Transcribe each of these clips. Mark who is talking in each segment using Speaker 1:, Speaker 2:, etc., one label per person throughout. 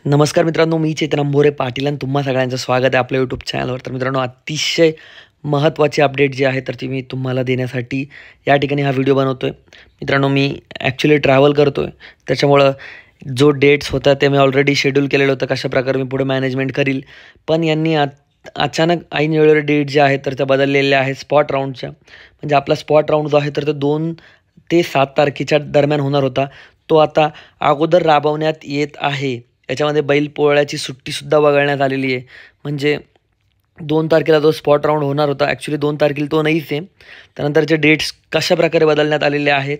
Speaker 1: नमस्कार मित्रांनो, मी चेतन अंभोरे पाटील आणि तुम्हा सगळ्यांचं स्वागत आहे आपल्या यूट्यूब चॅनलवर. तर मित्रांनो, अतिशय महत्त्वाची अपडेट जी आहे तर ती मी तुम्हाला देण्यासाठी या ठिकाणी हा व्हिडिओ बनवतो आहे. मित्रांनो, मी ॲक्च्युली ट्रॅव्हल करतो आहे, त्याच्यामुळं जो डेट्स होता ते मी ऑलरेडी शेड्यूल केलेलं होतं, कशाप्रकारे मी पुढे मॅनेजमेंट करील. पण यांनी अचानक ऐन वेळेवर डेट ज्या आहेत तर त्या बदललेल्या आहेत स्पॉट राऊंडच्या. म्हणजे आपला स्पॉट राऊंड जो आहे तर तो 2 ते 7 तारखेच्या दरम्यान होणार होता, तो आता अगोदर राबवण्यात येत आहे. याच्यामध्ये बैलपोळ्याची सुट्टीसुद्धा वगळण्यात आलेली आहे. म्हणजे 2 तारखेला जो स्पॉट राऊंड होणार होता, ॲक्च्युली 2 तारखेला तो नाहीच आहे. त्यानंतरचे डेट्स कशाप्रकारे बदलण्यात आलेले आहेत,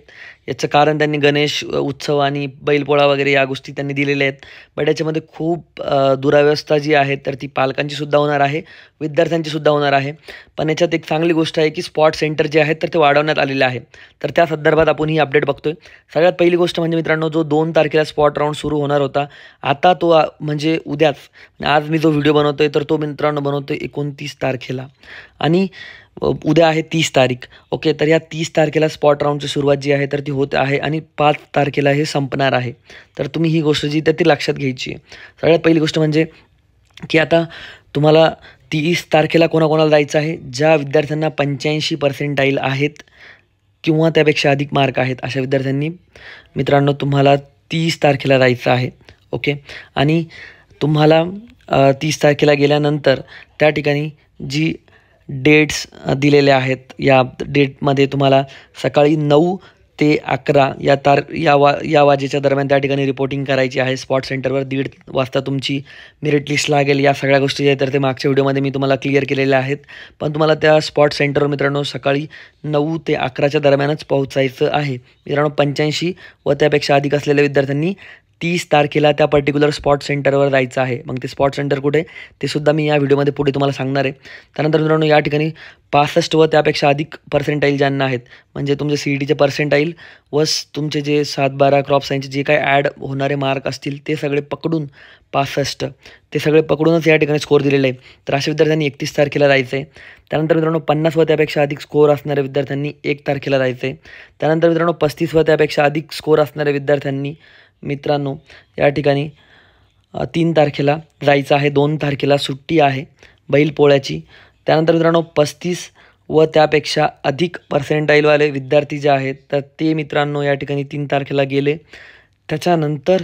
Speaker 1: याचं कारण त्यांनी गणेश उत्सव आणि बैलपोळा वगैरे या गोष्टी त्यांनी दिलेल्या आहेत. बट याच्यामध्ये खूप दुरावस्था जी आहे तर ती पालकांचीसुद्धा होणार आहे, विद्यार्थ्यांचीसुद्धा होणार आहे. पण याच्यात एक चांगली गोष्ट आहे की स्पॉट सेंटर जे आहेत तर ते वाढवण्यात आलेले आहे. तर त्या संदर्भात आपण ही अपडेट बघतोय. सगळ्यात पहिली गोष्ट म्हणजे मित्रांनो, जो 2 तारखेला स्पॉट राऊंड सुरू होणार होता, आता तो म्हणजे उद्याच, आज मी जो व्हिडिओ बनवतोय तर तो मित्रांनो बनवतोय 29 तारखेला आणि उद्या आहे 30 तारीख. ओके, तर या 30 तारखेला स्पॉट राऊंडची सुरुवात जी आहे तर ती होत आहे आणि 5 तारखेला हे संपणार आहे. तर तुम्ही ही गोष्ट जी तर ती लक्षात घ्यायची आहे. सगळ्यात पहिली गोष्ट म्हणजे की आता तुम्हाला 30 तारखेला कोणाकोणाला जायचं आहे, ज्या विद्यार्थ्यांना 85% आहेत किंवा त्यापेक्षा अधिक मार्क आहेत अशा विद्यार्थ्यांनी मित्रांनो तुम्हाला 30 तारखेला जायचं आहे. ओके, आणि तुम्हाला 30 तारखेला गेल्यानंतर त्या ठिकाणी जी डेट्स दिलेल्या आहेत, या डेटमध्ये तुम्हाला सकाळी 9 ते 11 या वाजेच्या दरम्यान त्या ठिकाणी रिपोर्टिंग करायची आहे. स्पॉट सेंटरवर 1:30 वाजता तुमची मेरिट लिस्ट लागेल. या सगळ्या गोष्टी आहेत तर ते मागच्या व्हिडिओमध्ये मी तुम्हाला क्लिअर केलेल्या आहेत. पण तुम्हाला त्या स्पॉट सेंटरवर मित्रांनो सकाळी 9 ते 11च्या दरम्यानच पोहोचायचं आहे. मित्रांनो, 85 व त्यापेक्षा अधिक असलेल्या विद्यार्थ्यांनी 30 तारखेला त्या पर्टिक्युलर स्पॉट सेंटरवर जायचं आहे. मग ते स्पॉट सेंटर कुठे ते सुद्धा मी या व्हिडिओमध्ये पुढे तुम्हाला सांगणार आहे. त्यानंतर मित्रांनो, या ठिकाणी 65 व त्यापेक्षा अधिक पर्सेंटाईल ज्यांना आहेत, म्हणजे तुमचे CETचे पर्सेंटाईल व तुमचे जे 7-12 क्रॉप सायन्सचे जे काही ॲड होणारे मार्क असतील ते सगळे पकडून 65 ते सगळे पकडूनच या ठिकाणी स्कोअर दिलेले आहे. तर अशा विद्यार्थ्यांनी 31 तारखेला जायचं आहे. त्यानंतर मित्रांनो, 50 व त्यापेक्षा अधिक स्कोअर असणाऱ्या विद्यार्थ्यांनी 1 तारखेला जायचं आहे. त्यानंतर मित्रांनो, 35 व त्यापेक्षा अधिक स्कोअर असणाऱ्या विद्यार्थ्यांनी मित्रांनो या ठिकाणी 3 तारखेला जायचं आहे. 2 तारखेला सुट्टी आहे बैलपोळ्याची. त्यानंतर मित्रांनो, 35 व त्यापेक्षा अधिक पर्सेंटाईलवाले विद्यार्थी जे आहेत तर ते मित्रांनो या ठिकाणी 3 तारखेला गेले. त्याच्यानंतर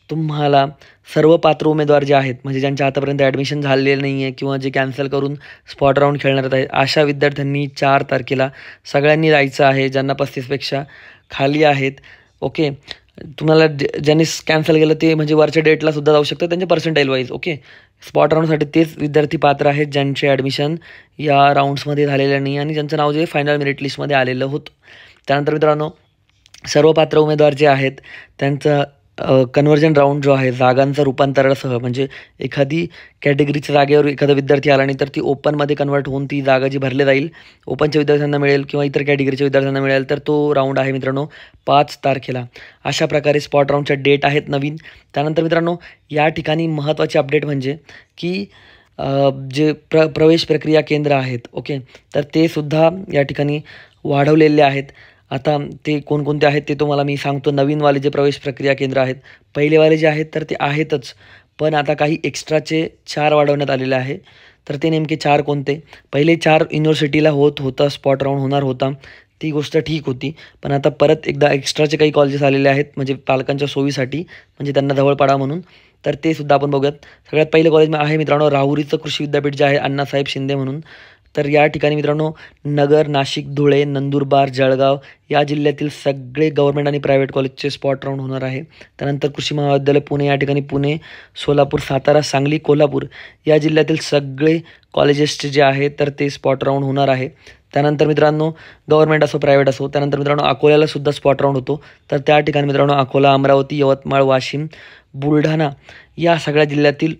Speaker 1: तुम्हाला सर्व पात्र उमेदवार जे आहेत, म्हणजे ज्यांच्या आतापर्यंत ॲडमिशन झालेलं नाही आहे किंवा जे कॅन्सल करून स्पॉट राऊंड खेळणार आहेत, अशा विद्यार्थ्यांनी 4 तारखेला सगळ्यांनी जायचं आहे, ज्यांना 35पेक्षा खाली आहेत. ओके, तुम्हाला ज्यांनी कॅन्सल केलं ते म्हणजे वरच्या डेटला सुद्धा जाऊ शकतात त्यांच्या पर्सेंटाईल वाईज. ओके, स्पॉट राऊंडसाठी तेच विद्यार्थी पात्र आहेत ज्यांचे ॲडमिशन या राऊंड्समध्ये झालेलं नाही आणि ज्यांचं नाव जे फायनल मेरिट लिस्टमध्ये आलेलं होतं. त्यानंतर मित्रांनो, सर्व पात्र उमेदवार जे आहेत त्यांचं कन्व्हर्जन राऊंड जो आहे जागांचं रूपांतरणासह, म्हणजे एखादी कॅटेगरीच्या जागेवर एखादा विद्यार्थी आला नाही तर ती ओपनमध्ये कन्वर्ट होऊन ती जागा जी भरली जाईल ओपनच्या विद्यार्थ्यांना मिळेल किंवा इतर कॅटेगरीच्या विद्यार्थ्यांना मिळेल, तर तो राऊंड आहे मित्रांनो 5 तारखेला. अशा प्रकारे स्पॉट राऊंडच्या डेट आहेत नवीन. त्यानंतर मित्रांनो, या ठिकाणी महत्त्वाची अपडेट म्हणजे की जे प्रवेश प्रक्रिया केंद्र आहेत, ओके, तर ते सुद्धा या ठिकाणी वाढवलेले आहेत. आता ते कोणकोणते आहेत ते तुम्हाला मी सांगतो. नवीनवाले जे प्रवेश प्रक्रिया केंद्र आहेत, पहिलेवाले जे आहेत तर ते आहेतच, पण आता काही एक्स्ट्राचे 4 वाढवण्यात आलेले आहे. तर ते नेमके 4 कोणते? पहिले 4 युनिव्हर्सिटीला होता स्पॉट राऊंड होणार होता, ती गोष्ट ठीक होती. पण आता परत एकदा एक्स्ट्राचे काही कॉलेजेस आलेले आहेत, म्हणजे पालकांच्या सोयीसाठी, म्हणजे त्यांना जवळ पडा म्हणून. तर ते सुद्धा आपण बघूयात. सगळ्यात पहिलं कॉलेज आहे मित्रांनो राहुरीचं कृषी विद्यापीठ जे आहे अण्णासाहेब शिंदे म्हणून. तर या ठिकाणी मित्रांनो नगर, नाशिक, धुळे, नंदुरबार, जळगाव या जिल्ह्यातील सगळे गव्हर्नमेंट आणि प्रायव्हेट कॉलेजचे स्पॉट राऊंड होणार आहे. त्यानंतर कृषी महाविद्यालय पुणे, या ठिकाणी पुणे, सोलापूर, सातारा, सांगली, कोल्हापूर या जिल्ह्यातील सगळे कॉलेजेसचे जे आहे तर ते स्पॉट राऊंड होणार आहे. त्यानंतर मित्रांनो, गव्हर्नमेंट असो प्रायव्हेट असो. त्यानंतर मित्रांनो, अकोल्याला सुद्धा स्पॉट राऊंड होतो. तर त्या ठिकाणी मित्रांनो अकोला, अमरावती, यवतमाळ, वाशिम, बुलढाणा या सगळ्या जिल्ह्यातील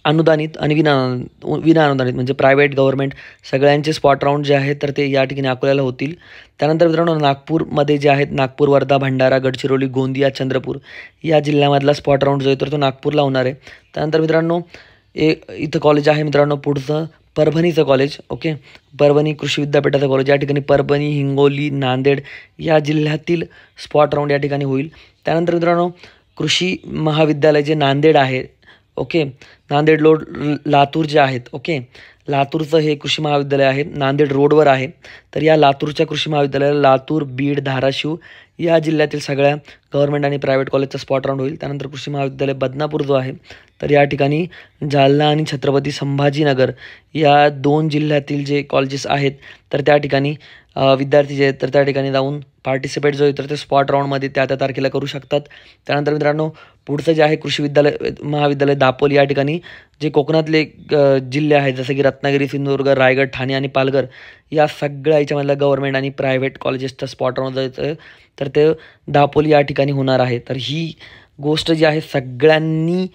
Speaker 1: अनुदानित आणि विना अनुदानित म्हणजे प्रायव्हेट गव्हर्नमेंट सगळ्यांचे स्पॉट राऊंड जे आहेत तर ते या ठिकाणी अकोल्याला होतील. त्यानंतर मित्रांनो, नागपूरमध्ये जे आहेत नागपूर, वर्धा, भंडारा, गडचिरोली, गोंदिया, चंद्रपूर या जिल्ह्यामधला स्पॉट राऊंड जो आहे तर तो नागपूरला होणार आहे. त्यानंतर मित्रांनो, इथं कॉलेज आहे मित्रांनो पुढचं परभणीचं कॉलेज. ओके, परभणी कृषी विद्यापीठाचं कॉलेज, या ठिकाणी परभणी, हिंगोली, नांदेड या जिल्ह्यातील स्पॉट राऊंड या ठिकाणी होईल. त्यानंतर मित्रांनो, कृषी महाविद्यालय जे नांदेड आहे, ओके, नांदेड लातूर जे आहेत, ओके, लातूरचं हे कृषी महाविद्यालय आहे, नांदेड रोडवर आहे. तर या लातूरच्या कृषी महाविद्यालयाला लातूर, बीड, धाराशिव या जिल्ह्यातील सगळ्या गव्हर्नमेंट आणि प्रायव्हेट कॉलेजचा स्पॉट राऊंड होईल. त्यानंतर कृषी महाविद्यालय बदनापूर जो आहे, तर या ठिकाणी जालना आणि छत्रपती संभाजीनगर या 2 जिल्ह्यातील जे कॉलेजेस आहेत, तर त्या ठिकाणी विद्यार्थी जे आहेत तर त्या ठिकाणी जाऊन पार्टिसिपेट जो आहे तर ते स्पॉट राऊंडमध्ये त्या तारखेला करू शकतात. त्यानंतर मित्रांनो, पुढचं जे आहे कृषी महाविद्यालय दापोली या ठिकाणी जे कोकणातले जिल्हे आहेत जसं की रत्नागिरी, सिंधुदुर्ग, रायगड, ठाणे आणि पालघर या सगळ्या याच्यामधल्या गव्हर्नमेंट आणि प्रायव्हेट कॉलेजेसचा स्पॉट राऊंड जायचं तर ते दापोली या ठिकाणी होणार आहे. तर ही गोष्ट जी आहे सगळ्यांनी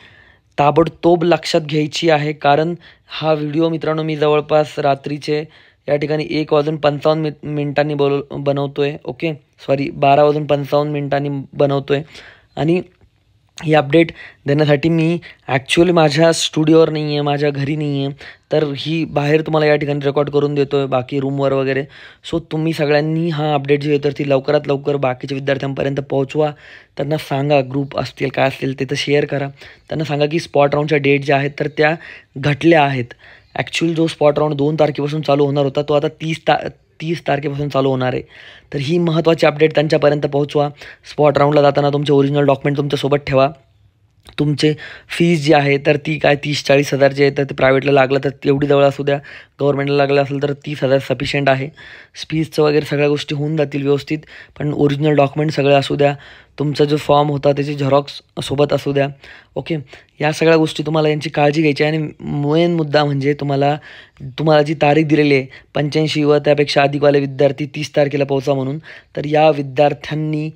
Speaker 1: ताबडतोब लक्षात घ्यायची आहे, कारण हा व्हिडिओ मित्रांनो मी जवळपास रात्रीचे या ठिकाणी 1:55 बनवतो आहे, ओके, सॉरी 12:55 बनवतो आहे. आणि ही अपडेट देण्यासाठी मी ॲक्च्युअली माझ्या स्टुडिओवर नाही आहे, माझ्या घरी नाही आहे, तर ही बाहेर तुम्हाला या ठिकाणी रेकॉर्ड करून देतो आहे बाकी रूमवर वगैरे. सो तुम्ही सगळ्यांनी हा अपडेट जी आहे तर ती लवकरात लवकर बाकीच्या विद्यार्थ्यांपर्यंत पोहोचवा. त्यांना सांगा, ग्रुप असतील काय असतील ते तर शेअर करा. त्यांना सांगा की स्पॉट राऊंडच्या डेट ज्या आहेत तर त्या घटल्या आहेत. ॲक्च्युअल जो स्पॉट राऊंड 2 तारखेपासून चालू होणार होता तो आता 30 तारखेपासून चालू होणार आहे. तर ही महत्त्वाची अपडेट त्यांच्यापर्यंत पोहोचवा. स्पॉट राऊंडला जाताना तुमचे ओरिजिनल डॉक्युमेंट तुमच्यासोबत ठेवा. तुमचे फीज जी आहे तर ती काय 30-40 हजार जे आहे तर ते प्रायव्हेटला लागलं तर तेवढी जवळ असू द्या, गव्हर्नमेंटला लागलं असेल तर 30,000 सफिशियंट आहे. फीजचं वगैरे सगळ्या गोष्टी होऊन जातील व्यवस्थित, पण ओरिजिनल डॉक्युमेंट सगळे असू द्या. तुमचा जो फॉर्म होता त्याची झेरॉक्स सोबत असू द्या, ओके. या सगळ्या गोष्टी तुम्हाला यांची काळजी घ्यायची आहे. आणि मेन मुद्दा म्हणजे तुम्हाला जी तारीख दिलेली आहे 85 व त्यापेक्षा अधिकवाले विद्यार्थी 30 तारखेला पोहोचा म्हणून, तर या विद्यार्थ्यांनी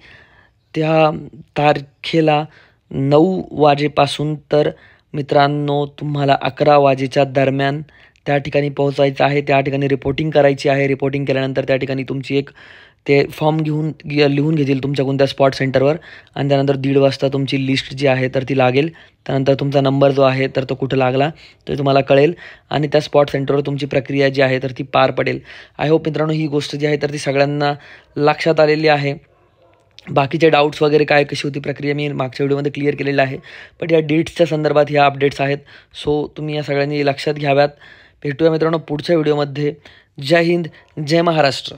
Speaker 1: त्या तारखेला 9 वाजेपासून तर मित्रांनो तुम्हाला 11 वाजेच्या दरम्यान त्या ठिकाणी पोहोचायचं आहे. त्या ठिकाणी रिपोर्टिंग करायची आहे. रिपोर्टिंग केल्यानंतर त्या ठिकाणी तुमची ते फॉर्म लिहून घेतील तुमच्या कोणत्या स्पॉट सेंटरवर, आणि त्यानंतर 1:30 वाजता तुमची लिस्ट जी आहे तर ती लागेल. त्यानंतर तुमचा नंबर जो आहे तर तो कुठं लागला ते तुम्हाला कळेल आणि त्या स्पॉट सेंटरवर तुमची प्रक्रिया जी आहे तर ती पार पडेल. आय होप मित्रांनो ही गोष्ट जी आहे तर ती सगळ्यांना लक्षात आलेली आहे. बाकीचे डाऊट्स वगैरे काय कशी होती प्रक्रिया मी मागच्या व्हिडिओमध्ये क्लिअर केलेलं आहे, पण या डेट्सच्या संदर्भात ह्या अपडेट्स आहेत. सो तुम्ही या सगळ्यांनी लक्षात घ्याव्यात. भेटूया मित्रांनो पुढच्या व्हिडिओमध्ये. जय हिंद, जय महाराष्ट्र.